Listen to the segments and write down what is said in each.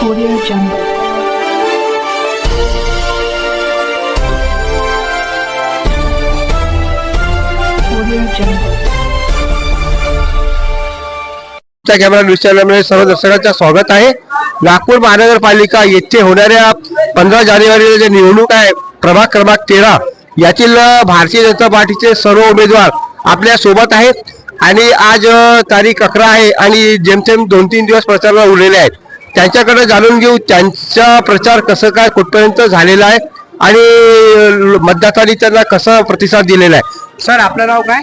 Audio Jungle. Audio Jungle. Camera news चॅनलमध्ये सर्व दर्शकांचं स्वागत आहे. नागपूर महानगरपालिका येथे होणाऱ्या 15 जानेवारीला जे निवडणूक आहे प्रभाग क्रमांक 13 यातील भारतीय जनता पार्टीचे सर्व उमेदवार आपल्या सोबत आहेत आणि आज तारीख 11 आहे आणि जेमतेम 2-3 दिवस प्रचाराला उरलेले आहेत. त्यांच्याकडे जाणून घेऊ त्यांचा प्रचार कसं काय कुठपर्यंत झालेला आहे आणि मतदारांनी त्यांना कसा प्रतिसाद दिलेला आहे. सर आपलं नाव काय?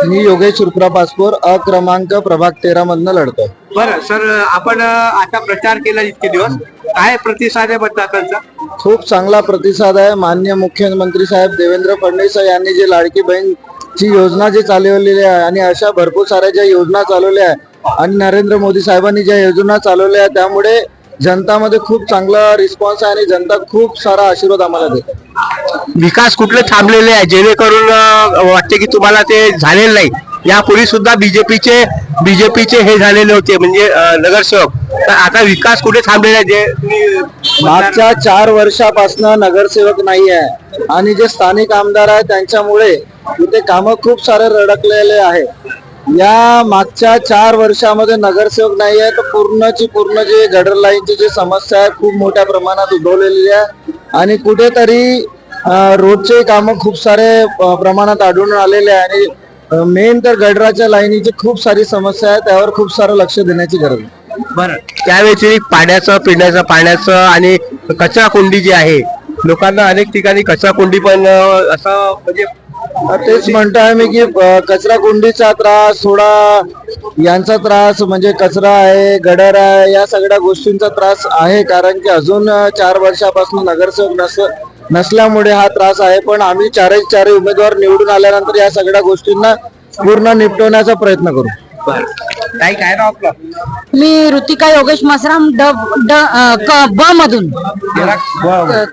मी योगेश शुक्रा पासपोर क्रमांक प्रभाग 13 मधनं लढतोय. बरं सर, आपण आता प्रचार केला इतके दिवस, काय प्रतिसाद आहे मतदारांचा? खूप चांगला प्रतिसाद आहे. माननीय मुख्यमंत्री साहेब देवेंद्र फडणवीस यांनी जे लाडकी बहीणची योजना जी चालवलेली आहे आणि अशा भरपूर साऱ्या ज्या योजना चालवल्या आहे आणि नरेंद्र मोदी साहेबांनी ज्या योजना चालवल्या आहे त्यामुळे जनतामध्ये खूप चांगला रिस्पॉन्स आहे आणि जनता खूप सारा आशीर्वाद आम्हाला देते. विकास कुठले थांबलेले आहे जेणेकरून वाटते की तुम्हाला ते झालेलं नाही? यापूर्वी सुद्धा बीजेपीचे हे झालेले होते म्हणजे नगरसेवक, तर आता विकास कुठे थांबलेला आहे जे तुम्ही मागच्या 4 वर्षापासून नगरसेवक नाही आहे आणि जे स्थानिक आमदार आहेत त्यांच्यामुळे इथे कामं खूप सारे रडकलेले आहे. या मागच्या 4 वर्षामध्ये नगरसेवक नाही आहे तर पूर्ण जे गटर लाईनची जी समस्या आहे खूप मोठ्या प्रमाणात उद्भवलेली आहे आणि कुठेतरी रोडचे कामं खूप सारे प्रमाणात आढळून आलेले आहे आणि मेन तर गटराच्या लाईनीची खूप सारी समस्या आहे, त्यावर खूप सारं लक्ष देण्याची गरज आहे. बरं, त्यावेळी पाण्याचं, पिण्याचं पाण्याचं आणि कचरा कोंडी जी आहे, लोकांना अनेक ठिकाणी कचरा कोंडी पण असं म्हणजे तेच म्हणतोय मी की कचरा कुंडीचा त्रास, थोडा यांचा त्रास म्हणजे कचरा आहे, गडर आहे, या सगळ्या गोष्टींचा त्रास आहे. कारण की अजून 4 वर्षापासून नगरसेवक नसल्यामुळे हा त्रास आहे. पण आम्ही चारही उमेदवार निवडून आल्यानंतर या सगळ्या गोष्टींना पूर्ण निपटवण्याचा प्रयत्न करू. काय काय नाव आपलं? मी ऋतिका योगेश मसराम ब मधून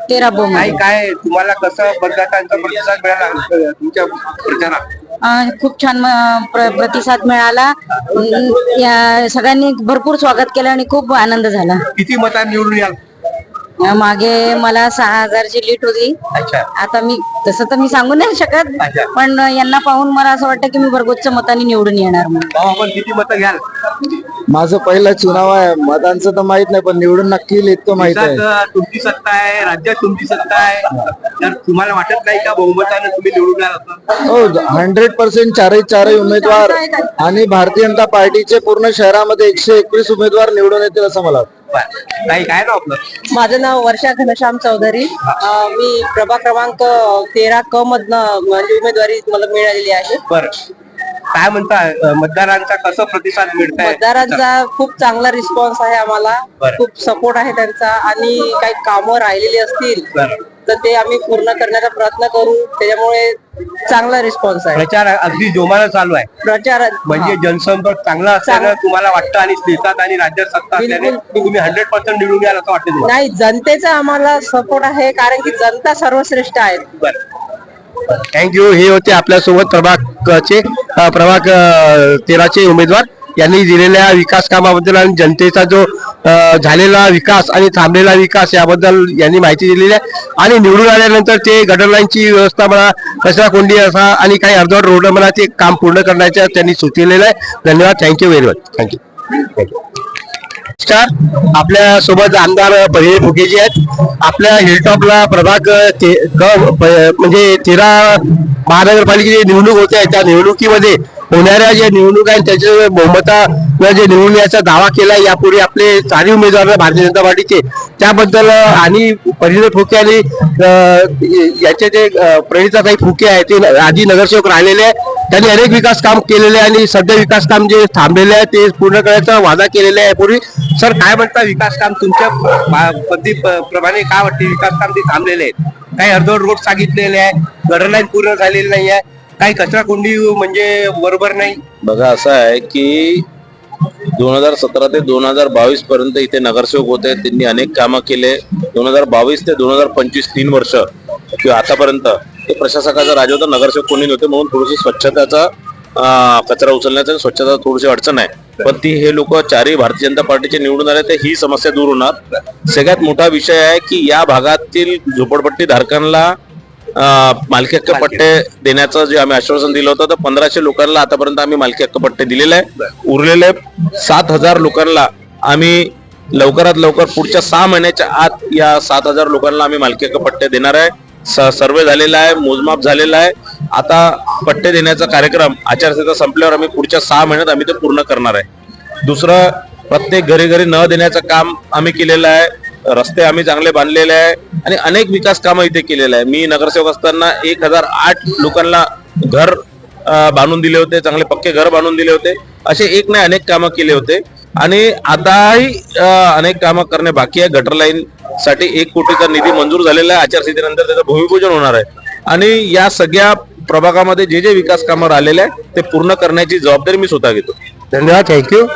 13 ब. काय तुम्हाला कसं मतदारांचा प्रतिसाद मिळाला तुमच्या प्रचारात? खूप छान प्रतिसाद मिळाला. सगळ्यांनी भरपूर स्वागत केलं आणि खूप आनंद झाला. किती मतांनी निवडून याल? मागे मला 6000ची लीड होती. आता मी तसं तर मी सांगू नाही शकत, पण यांना पाहून मला असं वाटतं की मी भरगोच्च मतांनी निवडून येणार म्हणून. आपण किती मतं घ्याल? माझं पहिलं चुनाव आहे, मतांचं तर माहित नाही पण निवडून नक्की इतकं माहित आहे. तुमची सत्ता आहे, राज्यात तुमची सत्ता आहे, तर तुम्हाला वाटत नाही का बहुमताने तुम्ही निवडून याल? हो, 100% चारही उमेदवार आणि भारतीय जनता पार्टीचे पूर्ण शहरामध्ये 121 उमेदवार निवडून येतील असं मला वाटतं. काय काय नाव आपलं? माझं नाव वर्षा घनश्याम चौधरी. मी प्रभाग क्रमांक 13 क मधनं म्हणजे उमेदवारी मला मिळालेली आहे. बरं, काय म्हणता मतदारांचा कसं प्रतिसाद मिळतोय? मतदारांचा खूप चांगला रिस्पॉन्स आहे आम्हाला, खूप सपोर्ट आहे त्यांचा आणि काही कामं राहिलेली असतील तर ते आम्ही पूर्ण करण्याचा प्रयत्न करू. त्याच्यामुळे चांगला रिस्पॉन्स आहे. प्रचार अगदी जोमानं चालू आहे. प्रचार म्हणजे जनसंपर्क चांगला असल्यानं तुम्हाला वाटतं आणि देतात आणि राज्यात सत्ता असल्याने तुम्ही 100% निवडून याल असं वाटतं? नाही, जनतेचा आम्हाला सपोर्ट आहे कारण की जनता सर्वश्रेष्ठ आहे. बरं, थँक्यू. हे होते आपल्यासोबत प्रभाग 13चे उमेदवार. यांनी दिलेल्या विकास कामाबद्दल आणि जनतेचा जो झालेला विकास आणि थांबलेला विकास याबद्दल यांनी माहिती दिलेली आहे. आणि निवडून आल्यानंतर ते गटर लाईनची व्यवस्था म्हणा, कचरा कोंडी असा आणि काही अर्धवट रोड म्हणा ते काम पूर्ण करण्याच्या त्यांनी सुचवलेलं आहे. धन्यवाद. Thank you very much. थँक्यू. आपल्या सोबत आमदार परिणय फुकेजी आहेत. आपल्या हिलटॉपला प्रभाग म्हणजे 13 महानगरपालिकेची निवडणूक होते. त्या निवडणुकीमध्ये होणाऱ्या ज्या निवडणूक आहेत त्याच्या बहुमतानं जे निवडून याचा दावा केला यापूर्वी आपले 4 उमेदवार भारतीय जनता पार्टीचे, त्याबद्दल आणि परिणय फुके आणि याचे जे प्रणिताताई फुके आहे ते आधी नगरसेवक राहिलेले आहे. त्यांनी अनेक विकास काम केलेले आणि सध्या विकास काम जे थांबलेले आहे ते पूर्ण करण्याचा वादा केलेला आहे पूर्वी. सर काय म्हणता, विकास काम तुमच्या पद्धतीप्रमाणे काय वाटते? विकास काम ते थांबलेले आहेत, काही अर्धवट रोड सांगितलेले आहे, गटर लाईन पूर्ण झालेली नाही आहे, काही कचरा कोंडी म्हणजे बरोबर नाही. बघा असं आहे की 2017 ते 2022 पर्यंत इथे नगरसेवक होते. त्यांनी अनेक कामं केले. 2022 ते 2025 3 वर्ष किंवा आतापर्यंत ते प्रशासकाचा राज होता, नगरसेवक कोणी नव्हते म्हणून थोडीशी स्वच्छताचा कचरा उचलण्याचा स्वच्छता थोडीशी अडचण आहे. पण ती हे लोक चारही भारतीय जनता पार्टीचे निवडून आले तर ही समस्या दूर होणार. सगळ्यात मोठा विषय आहे की या भागातील झोपडपट्टी धारकांना मालकी हक्क पट्टे देण्याचं जे आम्ही आश्वासन दिलं होतं, तर 1500 लोकांना आतापर्यंत आम्ही मालकी हक्क पट्टे दिलेले आहे. उरलेले 7000 लोकांना आम्ही लवकरात लवकर पुढच्या 6 महिन्याच्या आत या 7000 लोकांना आम्ही मालकी हक्क पट्टे देणार आहे. सर्वे झालेला आहे, मोजमाप झालेला आहे. आता पट्टे देण्याचा कार्यक्रम आचारसंहिता संपल्यावर आम्ही पुढच्या 6 महिन्यात आम्ही ते पूर्ण करणार आहे. दुसरं, प्रत्येक घरी घरी नळ देण्याचं काम आम्ही केलेलं आहे. रस्ते आम्ही चांगले बांधलेले आहे आणि अनेक विकास कामं इथे केलेले आहे. मी नगरसेवक असताना 1008 लोकांना घर बांधून दिले होते, चांगले पक्के घर बांधून दिले होते. असे एक नाही अनेक कामं केले होते आणि आताही अनेक कामं करणे बाकी आहे. गटर लाईन साठी 1 कोटीचा निधी मंजूर झालेला आहे. आचारसंहितेनंतर त्याचं भूमिपूजन होणार आहे आणि या सगळ्या प्रभागामध्ये जे जे विकास कामं राहिलेले आहे ते पूर्ण करण्याची जबाबदारी मी स्वतः घेतो. धन्यवाद, थँक्यू.